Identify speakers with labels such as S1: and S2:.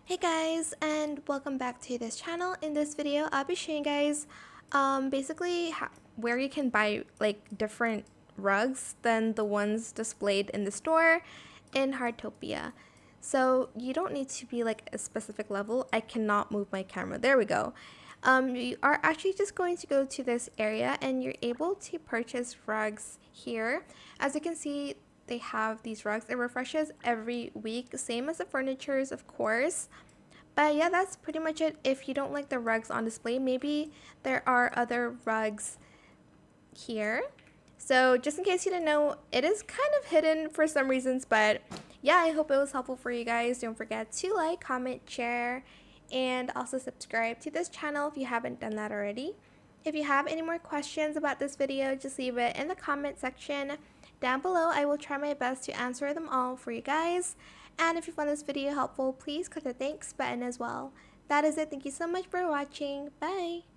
S1: Hey guys, and welcome back to this channel. In this video, I'll be showing you guys basically where you can buy like different rugs than the ones displayed in the store in Heartopia. So you don't need to be like a specific level. I cannot move my camera. There we go. You are actually just going to go to this area and you're able to purchase rugs here. As you can see, they have these rugs. It refreshes every week, same as the furnitures, of course. But yeah, that's pretty much it. If you don't like the rugs on display, maybe there are other rugs here. So just in case you didn't know, it is kind of hidden for some reasons, but yeah, I hope it was helpful for you guys. Don't forget to like, comment, share, and also subscribe to this channel if you haven't done that already. If you have any more questions about this video, just leave it in the comment section down below. I will try my best to answer them all for you guys. And if you found this video helpful, please click the thanks button as well. That is it. Thank you so much for watching. Bye!